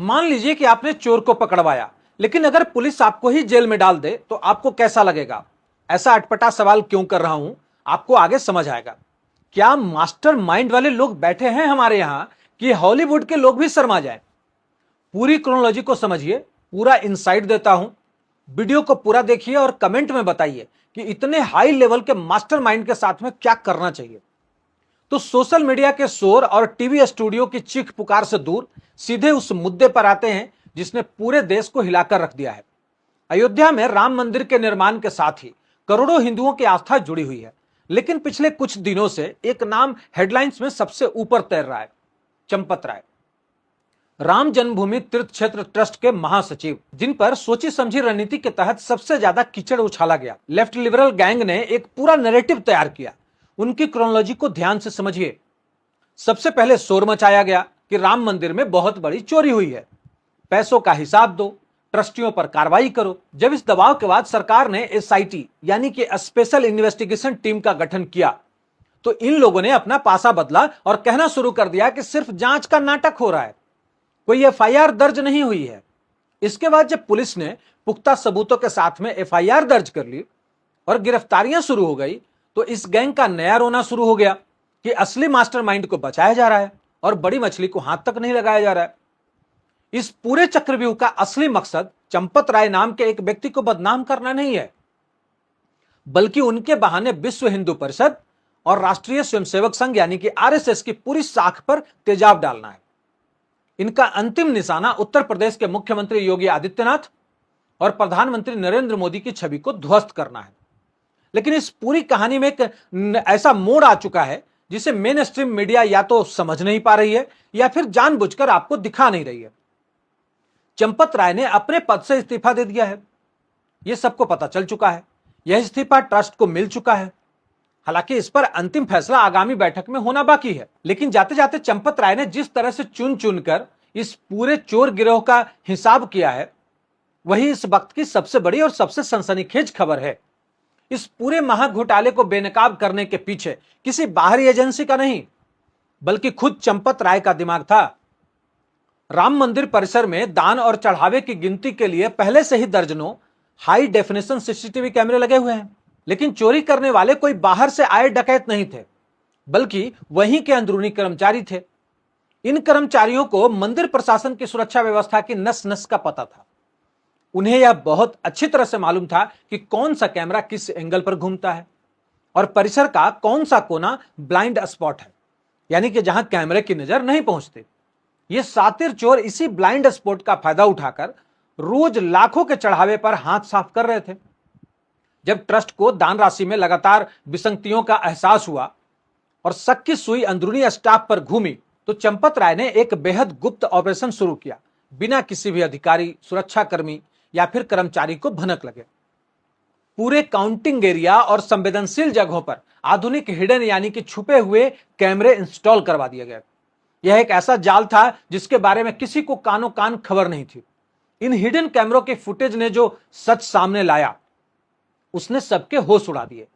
मान लीजिए कि आपने चोर को पकड़वाया, लेकिन अगर पुलिस आपको ही जेल में डाल दे तो आपको कैसा लगेगा? ऐसा अटपटा सवाल क्यों कर रहा हूं, आपको आगे समझ आएगा। क्या मास्टर माइंड वाले लोग बैठे हैं हमारे यहां कि हॉलीवुड के लोग भी शर्मा जाएं? पूरी क्रोनोलॉजी को समझिए, पूरा इंसाइट देता हूं। वीडियो को पूरा देखिए और कमेंट में बताइए कि इतने हाई लेवल के मास्टरमाइंड के साथ में क्या करना चाहिए। तो सोशल मीडिया के शोर और टीवी स्टूडियो की चीख पुकार से दूर सीधे उस मुद्दे पर आते हैं जिसने पूरे देश को हिलाकर रख दिया है। अयोध्या में राम मंदिर के निर्माण के साथ ही करोड़ों हिंदुओं की आस्था जुड़ी हुई है, लेकिन पिछले कुछ दिनों से एक नाम हेडलाइंस में सबसे ऊपर तैर रहा है, चंपत राय। राम जन्मभूमि तीर्थ क्षेत्र ट्रस्ट के महासचिव, जिन पर सोची समझी रणनीति के तहत सबसे ज्यादा कीचड़ उछाला गया। लेफ्ट लिबरल गैंग ने एक पूरा नैरेटिव तैयार किया। उनकी क्रोनोलॉजी को ध्यान से समझिए। सबसे पहले शोर मचाया गया कि राम मंदिर में बहुत बड़ी चोरी हुई है, पैसों का हिसाब दो, ट्रस्टियों पर कार्रवाई करो। जब इस दबाव के बाद सरकार ने एसआईटी यानी कि स्पेशल इन्वेस्टिगेशन टीम का गठन किया, तो इन लोगों ने अपना पासा बदला और कहना शुरू कर दिया कि सिर्फ जांच का नाटक हो रहा है, कोई एफआईआर दर्ज नहीं हुई है। इसके बाद जब पुलिस ने पुख्ता सबूतों के साथ में एफआईआर दर्ज कर ली और गिरफ्तारियां शुरू हो गई, तो इस गैंग का नया रोना शुरू हो गया कि असली मास्टरमाइंड को बचाया जा रहा है और बड़ी मछली को हाथ तक नहीं लगाया जा रहा है। इस पूरे चक्रव्यूह का असली मकसद चंपत राय नाम के एक व्यक्ति को बदनाम करना नहीं है, बल्कि उनके बहाने विश्व हिंदू परिषद और राष्ट्रीय स्वयंसेवक संघ यानी कि आरएसएस की पूरी साख पर तेजाब डालना है। इनका अंतिम निशाना उत्तर प्रदेश के मुख्यमंत्री योगी आदित्यनाथ और प्रधानमंत्री नरेंद्र मोदी की छवि को ध्वस्त करना है। लेकिन इस पूरी कहानी में एक ऐसा मोड़ आ चुका है जिसे मेन स्ट्रीम मीडिया या तो समझ नहीं पा रही है या फिर जानबूझकर आपको दिखा नहीं रही है। चंपत राय ने अपने पद से इस्तीफा दे दिया है, यह सबको पता चल चुका है। यह इस्तीफा ट्रस्ट को मिल चुका है। हालांकि इस पर अंतिम फैसला आगामी बैठक में होना बाकी है। लेकिन जाते जाते चंपत राय ने जिस तरह से चुन चुनकर इस पूरे चोर गिरोह का हिसाब किया है, वही इस वक्त की सबसे बड़ी और सबसे सनसनीखेज खबर है। इस पूरे महाघोटाले को बेनकाब करने के पीछे किसी बाहरी एजेंसी का नहीं, बल्कि खुद चंपत राय का दिमाग था। राम मंदिर परिसर में दान और चढ़ावे की गिनती के लिए पहले से ही दर्जनों हाई डेफिनेशन सीसीटीवी कैमरे लगे हुए हैं, लेकिन चोरी करने वाले कोई बाहर से आए डकैत नहीं थे, बल्कि वहीं के अंदरूनी कर्मचारी थे। इन कर्मचारियों को मंदिर प्रशासन की सुरक्षा व्यवस्था की नस नस का पता था। उन्हें यह बहुत अच्छी तरह से मालूम था कि कौन सा कैमरा किस एंगल पर घूमता है और परिसर का कौन सा कोना ब्लाइंड स्पॉट है, यानी कि जहां कैमरे की नजर नहीं पहुंचती। ये सातिर चोर इसी ब्लाइंड स्पॉट का फायदा उठाकर रोज लाखों के चढ़ावे पर हाथ साफ कर रहे थे। जब ट्रस्ट को दान राशि में लगातार विसंगतियों का एहसास हुआ और शक की सुई अंदरूनी स्टाफ पर घूमी, तो चंपत राय ने एक बेहद गुप्त ऑपरेशन शुरू किया, बिना किसी भी अधिकारी, सुरक्षाकर्मी या फिर कर्मचारी को भनक लगे। पूरे काउंटिंग एरिया और संवेदनशील जगहों पर आधुनिक हिडन यानी कि छुपे हुए कैमरे इंस्टॉल करवा दिए गए। यह एक ऐसा जाल था जिसके बारे में किसी को कानो कान खबर नहीं थी। इन हिडन कैमरों के फुटेज ने जो सच सामने लाया, उसने सबके होश उड़ा दिए।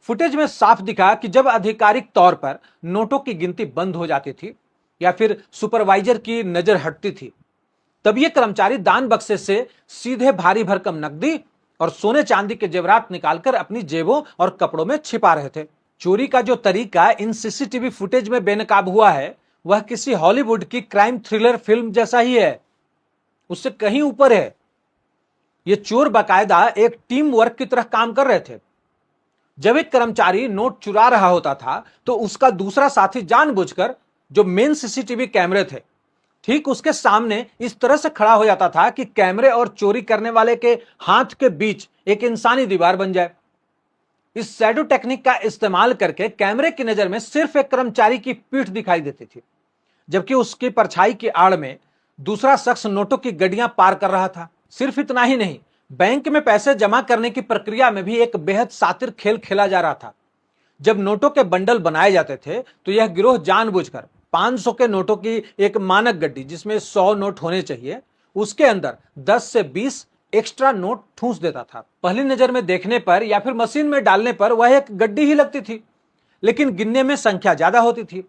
फुटेज में साफ दिखा कि जब आधिकारिक तौर पर नोटों की गिनती बंद हो जाती थी या फिर सुपरवाइजर की नजर हटती थी, तब ये कर्मचारी दान बक्से से सीधे भारी भरकम नकदी और सोने चांदी के जेवरात निकालकर अपनी जेबों और कपड़ों में छिपा रहे थे। चोरी का जो तरीका इन सीसीटीवी फुटेज में बेनकाब हुआ है, वह किसी हॉलीवुड की क्राइम थ्रिलर फिल्म जैसा ही है, उससे कहीं ऊपर है। ये चोर बाकायदा एक टीम वर्क की तरह काम कर रहे थे। जब एक कर्मचारी नोट चुरा रहा होता था, तो उसका दूसरा साथी जानबूझकर जो मेन सीसीटीवी कैमरे थे, ठीक उसके सामने इस तरह से खड़ा हो जाता था कि कैमरे और चोरी करने वाले के हाथ के बीच एक इंसानी दीवार बन जाए। इस शैडो टेक्निक का इस्तेमाल करके कैमरे की नजर में सिर्फ एक कर्मचारी की पीठ दिखाई देती थी, जबकि उसकी परछाई की आड़ में दूसरा शख्स नोटों की गड्डियां पार कर रहा था। सिर्फ इतना ही नहीं, बैंक में पैसे जमा करने की प्रक्रिया में भी एक बेहद शातिर खेल खेला जा रहा था। जब नोटों के बंडल बनाए जाते थे, तो यह गिरोह जानबूझकर 500 के नोटों की एक मानक गड्डी, जिसमें 100 नोट होने चाहिए, उसके अंदर 10 से 20 एक्स्ट्रा नोट ठूंस देता था। पहली नजर में देखने पर या फिर मशीन में डालने पर वह एक गड्डी ही लगती थी, लेकिन गिनने में संख्या ज्यादा होती थी।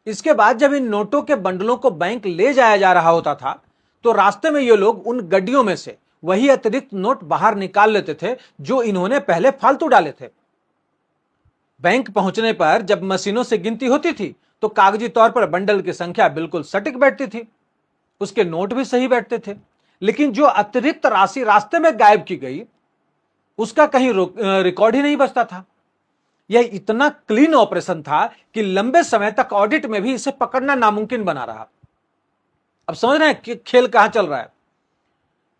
इसके बाद जब इन नोटों के बंडलों को बैंक ले जाया जा रहा होता था, तो रास्ते में ये लोग उन गड्डियों में से वही अतिरिक्त नोट बाहर निकाल लेते थे जो इन्होंने पहले फालतू डाले थे। बैंक पहुंचने पर जब मशीनों से गिनती होती थी तो कागजी तौर पर बंडल की संख्या बिल्कुल सटीक बैठती थी, उसके नोट भी सही बैठते थे, लेकिन जो अतिरिक्त राशि रास्ते में गायब की गई उसका कहीं रिकॉर्ड ही नहीं बचता था। यह इतना क्लीन ऑपरेशन था कि लंबे समय तक ऑडिट में भी इसे पकड़ना नामुमकिन बना रहा। अब समझ रहे हैं कि खेल कहां चल रहा है।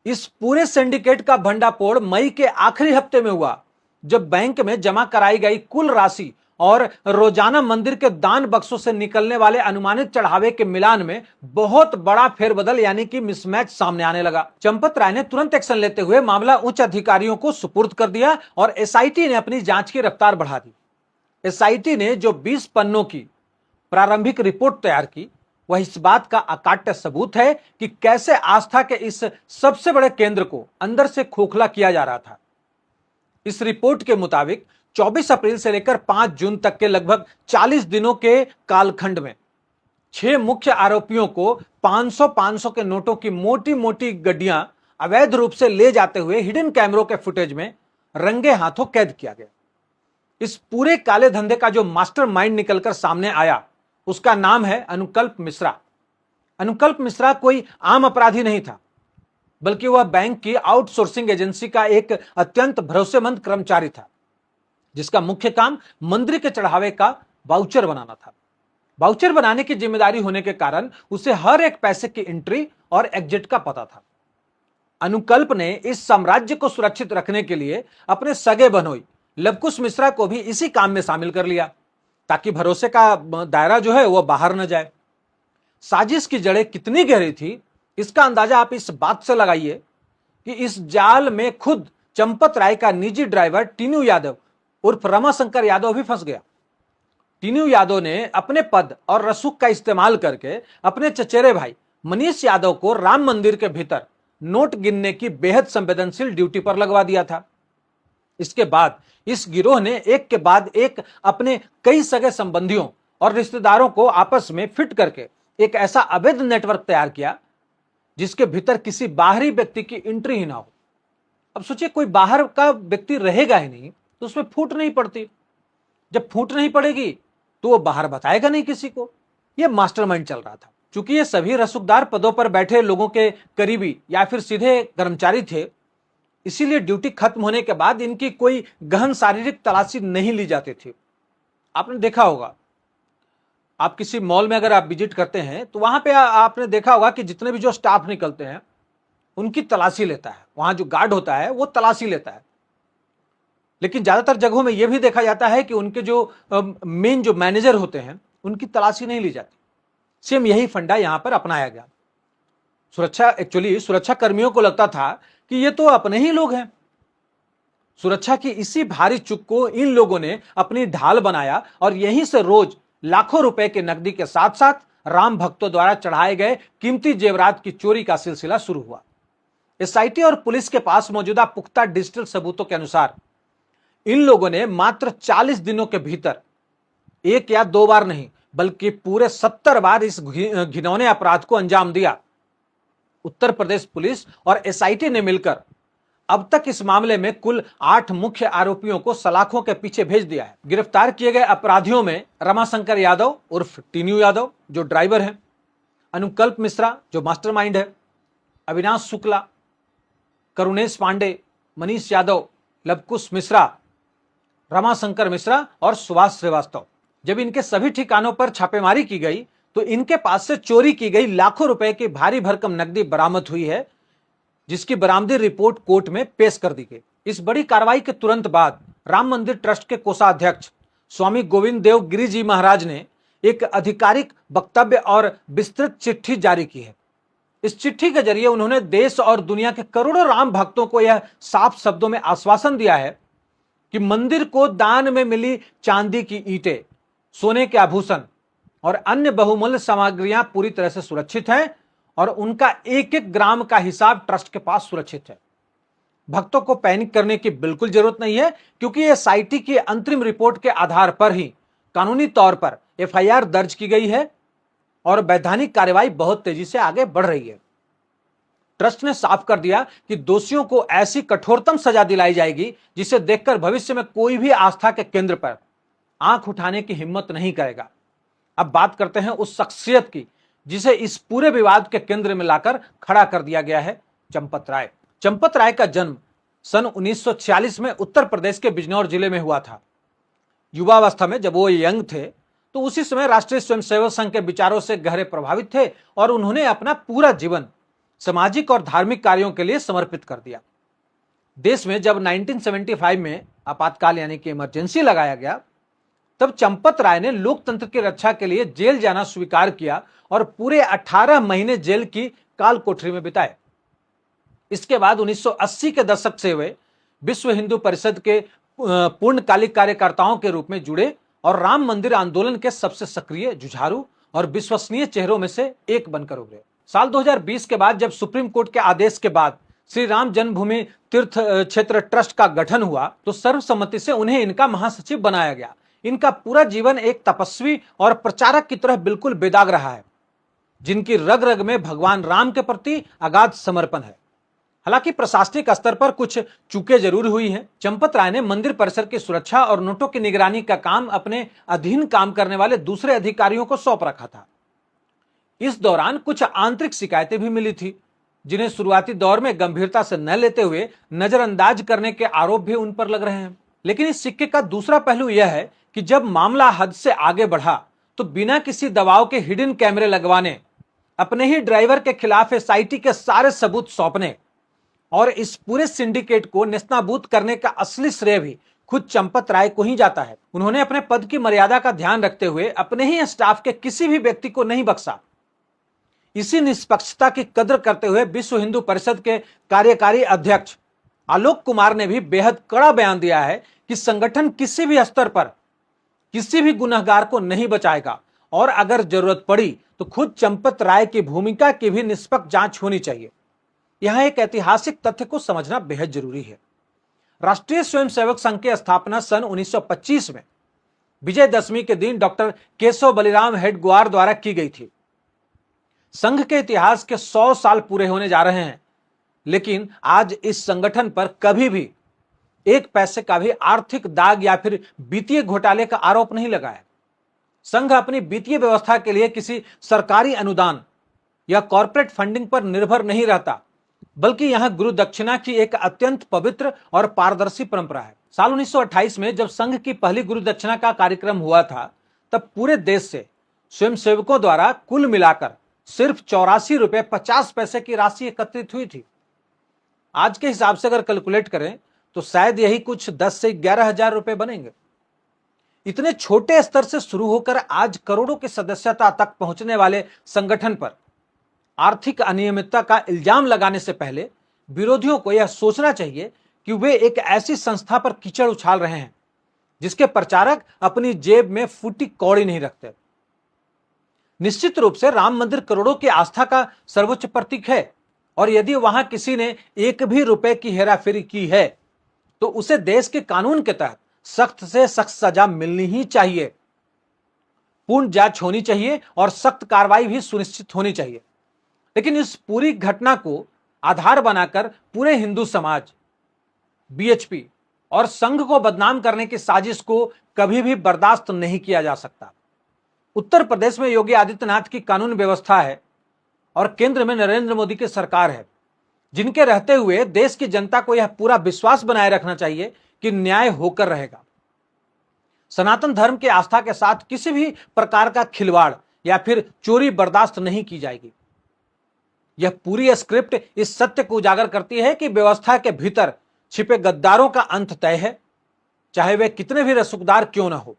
इस पूरे सिंडिकेट का भंडाफोड़ मई के आखिरी हफ्ते में हुआ, जब बैंक में जमा कराई गई कुल राशि और रोजाना मंदिर के दान बक्सों से निकलने वाले अनुमानित चढ़ावे के मिलान में बहुत बड़ा फेरबदल यानी कि मिसमैच सामने आने लगा। चंपत राय ने तुरंत एक्शन लेते हुए मामला उच्च अधिकारियों को सुपुर्द कर दिया और एसआईटी ने अपनी जांच की रफ्तार बढ़ा दी। एसआईटी ने जो 20 पन्नों की प्रारंभिक रिपोर्ट तैयार की वह इस बात का अकाट्य सबूत है कि कैसे आस्था के इस सबसे बड़े केंद्र को अंदर से खोखला किया जा रहा था। इस रिपोर्ट के मुताबिक 24 अप्रैल से लेकर 5 जून तक के लगभग 40 दिनों के कालखंड में 6 मुख्य आरोपियों को 500-500 के नोटों की मोटी मोटी गड्डियां अवैध रूप से ले जाते हुए हिडन कैमरों के फुटेज में रंगे हाथों कैद किया गया। इस पूरे काले धंधे का जो मास्टरमाइंड निकलकर सामने आया उसका नाम है अनुकल्प मिश्रा। अनुकल्प मिश्रा कोई आम अपराधी नहीं था, बल्कि वह बैंक की आउटसोर्सिंग एजेंसी का एक अत्यंत भरोसेमंद कर्मचारी था, जिसका मुख्य काम मंदिर के चढ़ावे का वाउचर बनाना था। वाउचर बनाने की जिम्मेदारी होने के कारण उसे हर एक पैसे की एंट्री और एग्जिट का पता था। अनुकल्प ने इस साम्राज्य को सुरक्षित रखने के लिए अपने सगे बहनोई लवकुश मिश्रा को भी इसी काम में शामिल कर लिया, ताकि भरोसे का दायरा जो है वह बाहर न जाए। साजिश की जड़ें कितनी गहरी थी इसका अंदाजा आप इस बात से लगाइए कि इस जाल में खुद चंपत राय का निजी ड्राइवर टीनू यादव उर्फ रमाशंकर यादव भी फंस गया। टीनू यादव ने अपने पद और रसूख का इस्तेमाल करके अपने चचेरे भाई मनीष यादव को राम मंदिर के भीतर नोट गिनने की बेहद संवेदनशील ड्यूटी पर लगवा दिया था। इसके बाद इस गिरोह ने एक के बाद एक अपने कई सगे संबंधियों और रिश्तेदारों को आपस में फिट करके एक ऐसा अवैध नेटवर्क तैयार किया जिसके भीतर किसी बाहरी व्यक्ति की एंट्री ही ना हो। अब सोचिए, कोई बाहर का व्यक्ति रहेगा ही नहीं तो उसमें फूट नहीं पड़ती। जब फूट नहीं पड़ेगी तो वो बाहर बताएगा नहीं किसी को। यह मास्टरमाइंड चल रहा था। चूंकि ये सभी रसूखदार पदों पर बैठे लोगों के करीबी या फिर सीधे कर्मचारी थे, इसीलिए ड्यूटी खत्म होने के बाद इनकी कोई गहन शारीरिक तलाशी नहीं ली जाती थी। आपने देखा होगा, आप किसी मॉल में अगर आप विजिट करते हैं तो वहां पे आपने देखा होगा कि जितने भी जो स्टाफ निकलते हैं उनकी तलाशी लेता है। वहां जो गार्ड होता है वो तलाशी लेता है। लेकिन ज्यादातर जगहों में यह भी देखा जाता है कि उनके जो मेन जो मैनेजर होते हैं उनकी तलाशी नहीं ली जाती। सेम यही फंडा यहां पर अपनाया गया। सुरक्षा कर्मियों को लगता था कि ये तो अपने ही लोग हैं। सुरक्षा की इसी भारी चुक को इन लोगों ने अपनी ढाल बनाया और यहीं से रोज लाखों रुपए के नकदी के साथ साथ राम भक्तों द्वारा चढ़ाए गए कीमती जेवरात की चोरी का सिलसिला शुरू हुआ। एसआईटी और पुलिस के पास मौजूदा पुख्ता डिजिटल सबूतों के अनुसार इन लोगों ने मात्र 40 दिनों के भीतर एक या दो बार नहीं बल्कि पूरे 70 बार इस घिनौने अपराध को अंजाम दिया। उत्तर प्रदेश पुलिस और एसआईटी ने मिलकर अब तक इस मामले में कुल 8 मुख्य आरोपियों को सलाखों के पीछे भेज दिया है। गिरफ्तार किए गए अपराधियों में रमाशंकर यादव उर्फ टीनू यादव जो ड्राइवर है, अनुकल्प मिश्रा जो मास्टरमाइंड है, अविनाश शुक्ला, करुणेश पांडे, मनीष यादव, लवकुश मिश्रा, रमाशंकर मिश्रा और सुभाष श्रीवास्तव। जब इनके सभी ठिकानों पर छापेमारी की गई तो इनके पास से चोरी की गई लाखों रुपए की भारी भरकम नकदी बरामद हुई है, जिसकी बरामदी रिपोर्ट कोर्ट में पेश कर दी गई। इस बड़ी कार्रवाई के तुरंत बाद राम मंदिर ट्रस्ट के कोषाध्यक्ष स्वामी गोविंद देव गिरी जी महाराज ने एक आधिकारिक वक्तव्य और विस्तृत चिट्ठी जारी की है। इस चिट्ठी के जरिए उन्होंने देश और दुनिया के करोड़ों राम भक्तों को यह साफ शब्दों में आश्वासन दिया है कि मंदिर को दान में मिली चांदी की ईंटें, सोने के आभूषण और अन्य बहुमूल्य सामग्रियां पूरी तरह से सुरक्षित हैं और उनका एक एक ग्राम का हिसाब ट्रस्ट के पास सुरक्षित है। भक्तों को पैनिक करने की बिल्कुल जरूरत नहीं है, क्योंकि एसआईटी की अंतरिम रिपोर्ट के आधार पर ही कानूनी तौर पर एफआईआर दर्ज की गई है और वैधानिक कार्रवाई बहुत तेजी से आगे बढ़ रही है। ट्रस्ट ने साफ कर दिया कि दोषियों को ऐसी कठोरतम सजा दिलाई जाएगी जिसे देखकर भविष्य में कोई भी आस्था के केंद्र पर आंख उठाने की हिम्मत नहीं करेगा। अब बात करते हैं उस शख्सियत की जिसे इस पूरे विवाद के केंद्र में लाकर खड़ा कर दिया गया है, चंपत राय। चंपत राय का जन्म सन 1946 में उत्तर प्रदेश के बिजनौर जिले में हुआ था। युवावस्था में जब वो यंग थे तो उसी समय राष्ट्रीय स्वयंसेवक संघ के विचारों से गहरे प्रभावित थे और उन्होंने अपना पूरा जीवन सामाजिक और धार्मिक कार्यों के लिए समर्पित कर दिया। देश में जब 1975 में आपातकाल यानी कि इमरजेंसी लगाया गया, तब चंपत राय ने लोकतंत्र की रक्षा के लिए जेल जाना स्वीकार किया और पूरे 18 महीने जेल की काल कोठरी में बिताए। इसके बाद 1980 के दशक से वे विश्व हिंदू परिषद के पूर्णकालिक कार्यकर्ताओं के रूप में जुड़े और राम मंदिर आंदोलन के सबसे सक्रिय, जुझारू और विश्वसनीय चेहरों में से एक बनकर उभरे। साल 2020 के बाद जब सुप्रीम कोर्ट के आदेश के बाद श्री राम जन्मभूमि तीर्थ क्षेत्र ट्रस्ट का गठन हुआ तो सर्वसम्मति से उन्हें इनका महासचिव बनाया गया। इनका पूरा जीवन एक तपस्वी और प्रचारक की तरह बिल्कुल बेदाग रहा है, जिनकी रग रग में भगवान राम के प्रति अगाध समर्पण है। हालांकि प्रशासनिक स्तर पर कुछ चूकें जरूर हुई हैं। चंपत राय ने मंदिर परिसर की सुरक्षा और नोटों की निगरानी का काम अपने अधीन काम करने वाले दूसरे अधिकारियों को सौंप रखा था। इस दौरान कुछ आंतरिक शिकायतें भी मिली थी, जिन्हें शुरुआती दौर में गंभीरता से न लेते हुए नजरअंदाज करने के आरोप भी उन पर लग रहे हैं। लेकिन इस सिक्के का दूसरा पहलू यह है कि जब मामला हद से आगे बढ़ा तो बिना किसी दबाव के हिडन कैमरे लगवाने, अपने ही ड्राइवर के खिलाफ एसआईटी के सारे सबूत सौंपने और इस पूरे सिंडिकेट को नेस्तनाबूद करने का असली श्रेय भी खुद चंपत राय को ही जाता है। उन्होंने अपने पद की मर्यादा का ध्यान रखते हुए अपने ही स्टाफ के किसी भी व्यक्ति को नहीं बख्शा। इसी निष्पक्षता की कद्र करते हुए विश्व हिंदू परिषद के कार्यकारी अध्यक्ष आलोक कुमार ने भी बेहद कड़ा बयान दिया है कि संगठन किसी भी स्तर पर किसी भी गुनहगार को नहीं बचाएगा और अगर जरूरत पड़ी तो खुद चंपत राय की भूमिका की भी निष्पक्ष जांच होनी चाहिए। यहां एक ऐतिहासिक तथ्य को समझना बेहद जरूरी है। राष्ट्रीय स्वयंसेवक संघ की स्थापना सन 1925 में विजयदशमी के दिन डॉक्टर केशव बलिराम हेडगेवार द्वारा की गई थी। संघ के इतिहास के 100 साल पूरे होने जा रहे हैं, लेकिन आज इस संगठन पर कभी भी एक पैसे का भी आर्थिक दाग या फिर वित्तीय घोटाले का आरोप नहीं लगा है। संघ अपनी वित्तीय व्यवस्था के लिए किसी सरकारी अनुदान या कॉर्पोरेट फंडिंग पर निर्भर नहीं रहता, बल्कि यहां गुरु दक्षिणा की एक अत्यंत पवित्र और पारदर्शी परंपरा है। साल 1928 में जब संघ की पहली गुरु दक्षिणा का कार्यक्रम हुआ था, तब पूरे देश से स्वयंसेवकों द्वारा कुल मिलाकर सिर्फ 84 रुपए 50 पैसे की राशि एकत्रित हुई थी। आज के हिसाब से अगर कैलकुलेट करें तो शायद यही कुछ 10 से 11 हजार रुपए बनेंगे। इतने छोटे स्तर से शुरू होकर आज करोड़ों की सदस्यता तक पहुंचने वाले संगठन पर आर्थिक अनियमितता का इल्जाम लगाने से पहले विरोधियों को यह सोचना चाहिए कि वे एक ऐसी संस्था पर कीचड़ उछाल रहे हैं जिसके प्रचारक अपनी जेब में फूटी कौड़ी नहीं रखते। निश्चित रूप से राम मंदिर करोड़ों की आस्था का सर्वोच्च प्रतीक है और यदि वहां किसी ने एक भी रुपए की हेराफेरी की है तो उसे देश के कानून के तहत सख्त से सख्त सजा मिलनी ही चाहिए। पूर्ण जांच होनी चाहिए और सख्त कार्रवाई भी सुनिश्चित होनी चाहिए। लेकिन इस पूरी घटना को आधार बनाकर पूरे हिंदू समाज, बीएचपी और संघ को बदनाम करने की साजिश को कभी भी बर्दाश्त नहीं किया जा सकता। उत्तर प्रदेश में योगी आदित्यनाथ की कानून व्यवस्था है और केंद्र में नरेंद्र मोदी की सरकार है, जिनके रहते हुए देश की जनता को यह पूरा विश्वास बनाए रखना चाहिए कि न्याय होकर रहेगा। सनातन धर्म की आस्था के साथ किसी भी प्रकार का खिलवाड़ या फिर चोरी बर्दाश्त नहीं की जाएगी। यह पूरी स्क्रिप्ट इस सत्य को उजागर करती है कि व्यवस्था के भीतर छिपे गद्दारों का अंत तय है, चाहे वे कितने भी रसूखदार क्यों ना हो।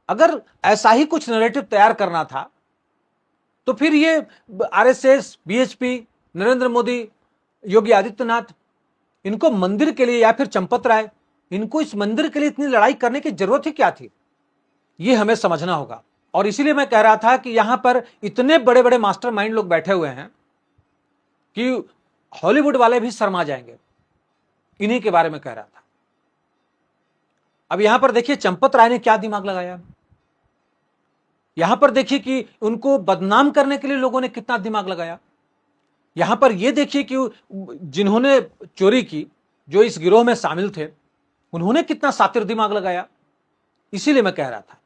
अगर ऐसा ही कुछ नैरेटिव तैयार करना था तो फिर ये आरएसएस, बीएचपी, नरेंद्र मोदी, योगी आदित्यनाथ, इनको मंदिर के लिए या फिर चंपत राय, इनको इस मंदिर के लिए इतनी लड़ाई करने की जरूरत ही क्या थी, ये हमें समझना होगा। और इसीलिए मैं कह रहा था कि यहां पर इतने बड़े बड़े मास्टरमाइंड लोग बैठे हुए हैं कि हॉलीवुड वाले भी शर्मा जाएंगे। इन्हीं के बारे में कह रहा था। अब यहां पर देखिए चंपत राय ने क्या दिमाग लगाया। यहां पर देखिए कि उनको बदनाम करने के लिए लोगों ने कितना दिमाग लगाया। यहां पर यह देखिए कि जिन्होंने चोरी की, जो इस गिरोह में शामिल थे, उन्होंने कितना शातिर दिमाग लगाया। इसीलिए मैं कह रहा था।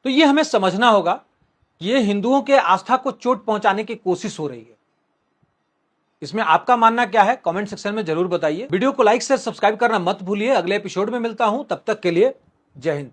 तो यह हमें समझना होगा, यह हिंदुओं के आस्था को चोट पहुंचाने की कोशिश हो रही है। इसमें आपका मानना क्या है, कमेंट सेक्शन में जरूर बताइए। वीडियो को लाइक शेयर सब्सक्राइब करना मत भूलिए। अगले एपिसोड में मिलता हूं, तब तक के लिए जय हिंद।